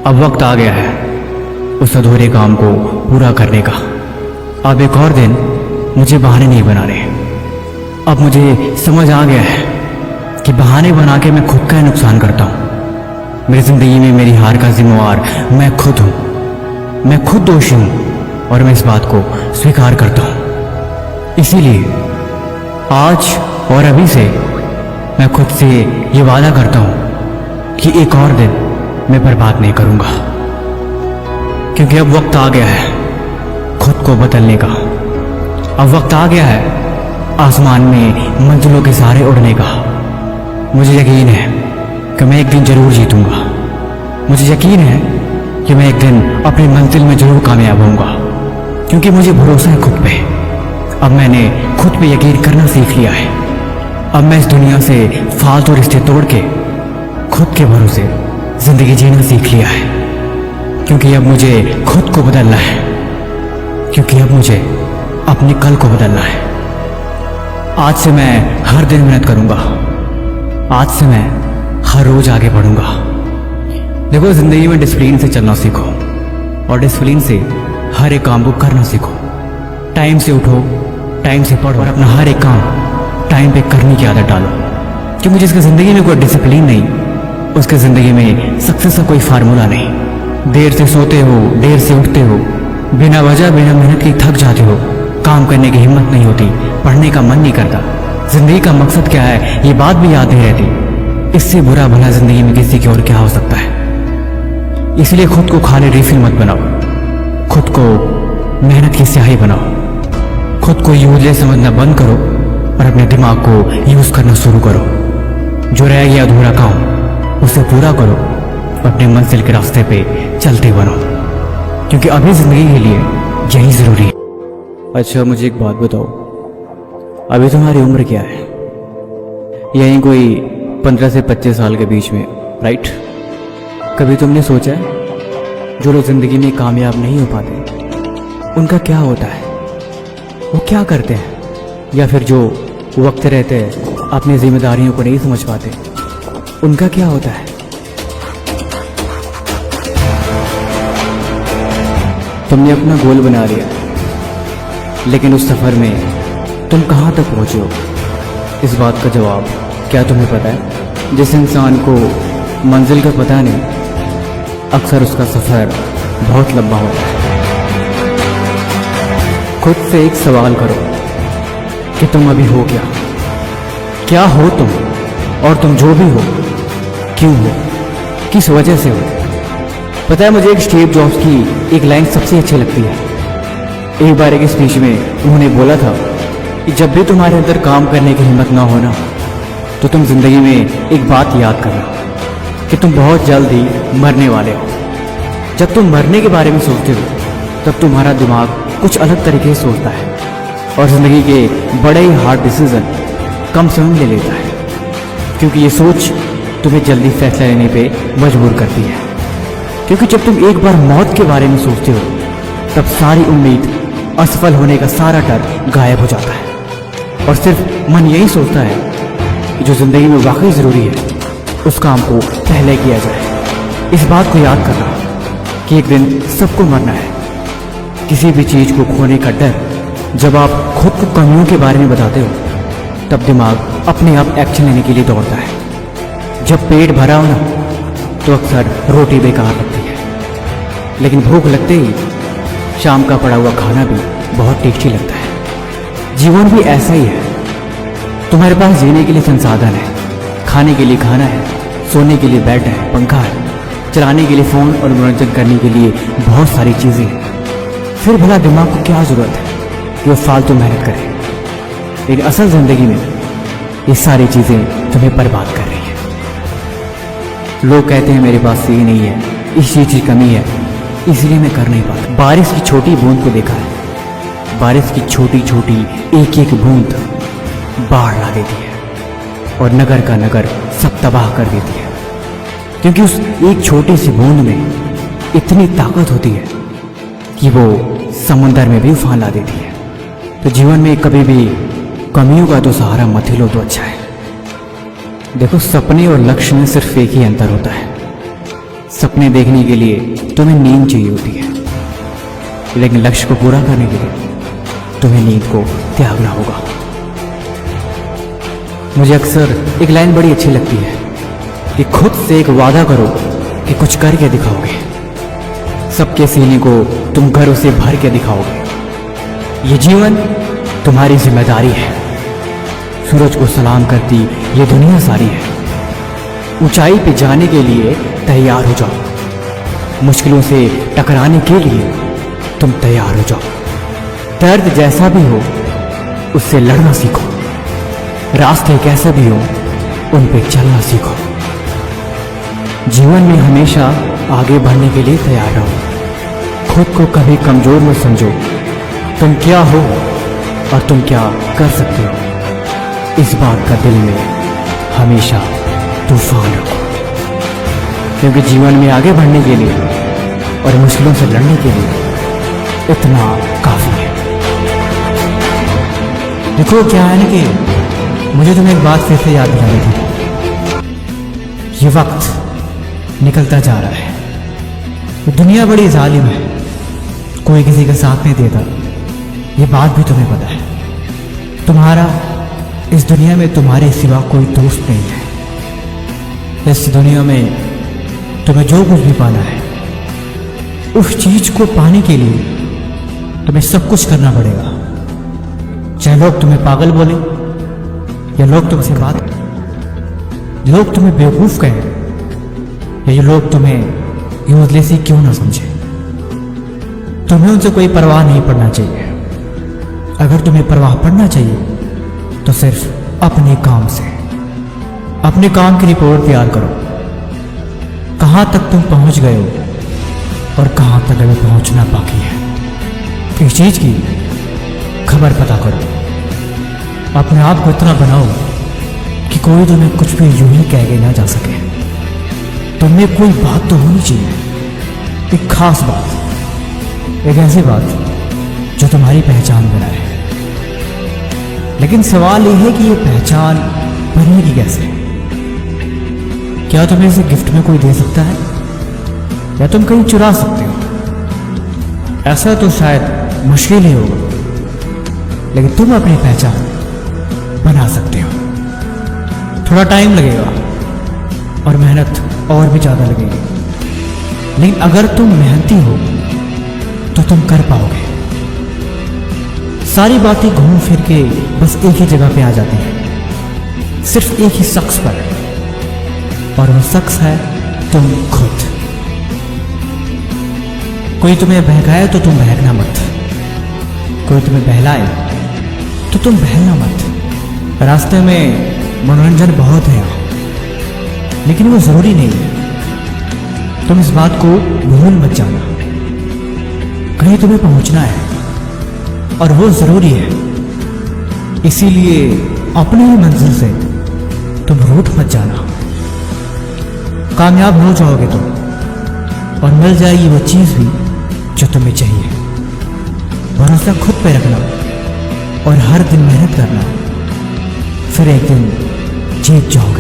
अब वक्त आ गया है उस अधूरे काम को पूरा करने का। अब एक और दिन मुझे बहाने नहीं बनाने। अब मुझे समझ आ गया है कि बहाने बना के मैं खुद का ही नुकसान करता हूँ। मेरी जिंदगी में मेरी हार का जिम्मेवार मैं खुद हूँ। मैं खुद दोषी हूँ और मैं इस बात को स्वीकार करता हूँ। इसीलिए आज और अभी से मैं खुद से ये वादा करता हूँ कि एक और दिन मैं बर्बाद नहीं करूँगा, क्योंकि अब वक्त आ गया है खुद को बदलने का। अब वक्त आ गया है आसमान में मंजिलों के सहारे उड़ने का। मुझे यकीन है कि मैं एक दिन जरूर जीतूंगा। मुझे यकीन है कि मैं एक दिन अपनी मंजिल में जरूर कामयाब होऊंगा, क्योंकि मुझे भरोसा है खुद पे। अब मैंने खुद पे यकीन करना सीख लिया है। अब मैं इस दुनिया से फालतू रिश्ते तोड़ के खुद के भरोसे जिंदगी जीना सीख लिया है, क्योंकि अब मुझे खुद को बदलना है, क्योंकि अब मुझे अपने कल को बदलना है। आज से मैं हर दिन मेहनत करूंगा। आज से मैं हर रोज आगे बढ़ूंगा। देखो, जिंदगी में डिसिप्लिन से चलना सीखो और डिसिप्लिन से हर एक काम को करना सीखो। टाइम से उठो, टाइम से पढ़ो और अपना हर एक काम टाइम पे करने की आदत डालो, क्योंकि जिसकी जिंदगी में कोई डिसिप्लिन नहीं, उसकी जिंदगी में सक्सेस का कोई फार्मूला नहीं। देर से सोते हो, देर से उठते हो, बिना वजह बिना मेहनत के थक जाते हो, काम करने की हिम्मत नहीं होती, पढ़ने का मन नहीं करता। जिंदगी का मकसद क्या है ये बात भी याद नहीं रहती। इससे बुरा भला जिंदगी में किसी की और क्या हो सकता है। इसलिए खुद को खाली रिफिल मत बनाओ, खुद को मेहनत की स्याही बनाओ। खुद को यूजलेस समझना बंद करो और अपने दिमाग को यूज करना शुरू करो। जो रह गया अधूरा काम उसे पूरा करो और अपने मंजिल के रास्ते पे चलते बनो, क्योंकि अभी जिंदगी के लिए यही जरूरी है। अच्छा, मुझे एक बात बताओ, अभी तुम्हारी उम्र क्या है? यही कोई 15 से 25 साल के बीच में, राइट? कभी तुमने सोचा है जो लोग जिंदगी में कामयाब नहीं हो पाते उनका क्या होता है? वो क्या करते हैं? या फिर जो वक्त रहते हैं अपनी जिम्मेदारियों को नहीं समझ पाते उनका क्या होता है? तुमने अपना गोल बना लिया, लेकिन उस सफर में तुम कहां तक पहुंचे हो, इस बात का जवाब क्या तुम्हें पता है? जिस इंसान को मंजिल का पता नहीं, अक्सर उसका सफर बहुत लंबा होता है। खुद से एक सवाल करो कि तुम अभी हो क्या हो तुम, और तुम जो भी हो क्यों हो, किस वजह से हो। पता है, मुझे एक स्टीव जॉब्स की एक लाइन सबसे अच्छी लगती है। एक बार एक स्पीच में उन्होंने बोला था कि जब भी तुम्हारे अंदर काम करने की हिम्मत ना होना, तो तुम जिंदगी में एक बात याद करना कि तुम बहुत जल्द ही मरने वाले हो। जब तुम मरने के बारे में सोचते हो तब तुम्हारा दिमाग कुछ अलग तरीके से सोचता है और जिंदगी के बड़े ही हार्ड डिसीजन कम समय में ले लेता है, क्योंकि ये सोच तुम्हें जल्दी फैसला लेने पे मजबूर करती है। क्योंकि जब तुम एक बार मौत के बारे में सोचते हो तब सारी उम्मीद, असफल होने का सारा डर गायब हो जाता है और सिर्फ मन यही सोचता है कि जो जिंदगी में वाकई जरूरी है उस काम को पहले किया जाए। इस बात को याद करना कि एक दिन सबको मरना है। किसी भी चीज को खोने का डर जब आप खुद को कमियों के बारे में बताते हो तब दिमाग अपने आप एक्शन लेने के लिए दौड़ता है। जब पेट भरा हो ना तो अक्सर रोटी बेकार लगती है, लेकिन भूख लगते ही शाम का पड़ा हुआ खाना भी बहुत टेस्टी लगता है। जीवन भी ऐसा ही है। तुम्हारे पास जीने के लिए संसाधन है, खाने के लिए खाना है, सोने के लिए बेड है, पंखा है, चलाने के लिए फोन और मनोरंजन करने के लिए बहुत सारी चीजें हैं। फिर भला दिमाग को क्या जरूरत है कि वो फालतू मेहनत करे? लेकिन असल जिंदगी में ये सारी चीजें तुम्हें बर्बाद कर रही है। लोग कहते हैं मेरे पास ये नहीं है, इस चीज की कमी है, इसलिए मैं कर नहीं पाता। बारिश की छोटी बूंद को देखा है, बारिश की छोटी छोटी एक एक बूंद बाढ़ ला देती है और नगर का नगर सब तबाह कर देती है, क्योंकि उस एक छोटी सी बूंद में इतनी ताकत होती है कि वो समुंदर में भी उफान ला देती है। तो जीवन में कभी भी कमियों का तो सहारा मत ही लो तो अच्छा है। देखो, सपने और लक्ष्य में सिर्फ एक ही अंतर होता है, सपने देखने के लिए तुम्हें नींद चाहिए होती है, लेकिन लक्ष्य को पूरा करने के लिए तुम्हें नींद को त्यागना होगा। मुझे अक्सर एक लाइन बड़ी अच्छी लगती है कि खुद से एक वादा करो कि कुछ करके दिखाओगे, सबके सीने को तुम गर्व से भर के दिखाओगे। ये जीवन तुम्हारी जिम्मेदारी है। सूरज को सलाम करती ये दुनिया सारी है। ऊंचाई पे जाने के लिए तैयार हो जाओ, मुश्किलों से टकराने के लिए तुम तैयार हो जाओ। दर्द जैसा भी हो उससे लड़ना सीखो, रास्ते कैसे भी हो उन पे चलना सीखो। जीवन में हमेशा आगे बढ़ने के लिए तैयार रहो। खुद को कभी कमजोर मत समझो। तुम क्या हो और तुम क्या कर सकते हो, इस बात का दिल में हमेशा तूफान रखो, क्योंकि जीवन में आगे बढ़ने के लिए और मुश्किलों से लड़ने के लिए इतना काफी है। देखो क्या है ना कि मुझे तुम्हें एक बात फिर से याद दिलानी थी। ये वक्त निकलता जा रहा है, दुनिया बड़ी जालिम है, कोई किसी का साथ नहीं देता, ये बात भी तुम्हें पता है। तुम्हारा इस दुनिया में तुम्हारे सिवा कोई दोस्त नहीं है। इस दुनिया में तुम्हें जो कुछ भी पाना है, उस चीज को पाने के लिए तुम्हें सब कुछ करना पड़ेगा। चाहे लोग तुम्हें पागल बोले या लोग तुमसे लोग तुम्हें बेवकूफ कहें या ये लोग तुम्हें यूजलेस ही क्यों ना समझे, तुम्हें उनसे कोई परवाह नहीं पड़ना चाहिए। अगर तुम्हें परवाह पड़ना चाहिए तो सिर्फ अपने काम से, अपने काम की रिपोर्ट तैयार करो। कहां तक तुम पहुंच गए हो और कहां तक अभी पहुंचना बाकी है, इस चीज की खबर पता करो। अपने आप को इतना बनाओ कि कोई तुम्हें कुछ भी यूं ही कह के ना जा सके। तुम्हें कोई बात तो होनी चाहिए, एक खास बात, एक ऐसी बात जो तुम्हारी पहचान बनाए। लेकिन सवाल यह है कि ये पहचान बनेगी कैसे? क्या तुम्हें इसे गिफ्ट में कोई दे सकता है या तुम कहीं चुरा सकते हो? ऐसा तो शायद मुश्किल ही होगा, लेकिन तुम अपनी पहचान बना सकते हो। थोड़ा टाइम लगेगा और मेहनत और भी ज्यादा लगेगी, लेकिन अगर तुम मेहनती हो तो तुम कर पाओगे। सारी बातें घूम फिर के बस एक ही जगह पे आ जाती हैं, सिर्फ एक ही शख्स पर, और वो शख्स है तुम खुद। कोई तुम्हें बहकाए तो तुम बहकना मत, कोई तुम्हें बहलाए तो तुम बहलना मत। रास्ते में मनोरंजन बहुत है, लेकिन वो जरूरी नहीं है। तुम इस बात को भूल मत जाना, कहीं तुम्हें पहुंचना है और वो जरूरी है। इसीलिए अपनी ही मंजिल से तुम रूठ मत जाना। कामयाब हो जाओगे तुम और मिल जाएगी वो चीज भी जो तुम्हें चाहिए। भरोसा खुद पे रखना और हर दिन मेहनत करना, फिर एक दिन जीत जाओगे।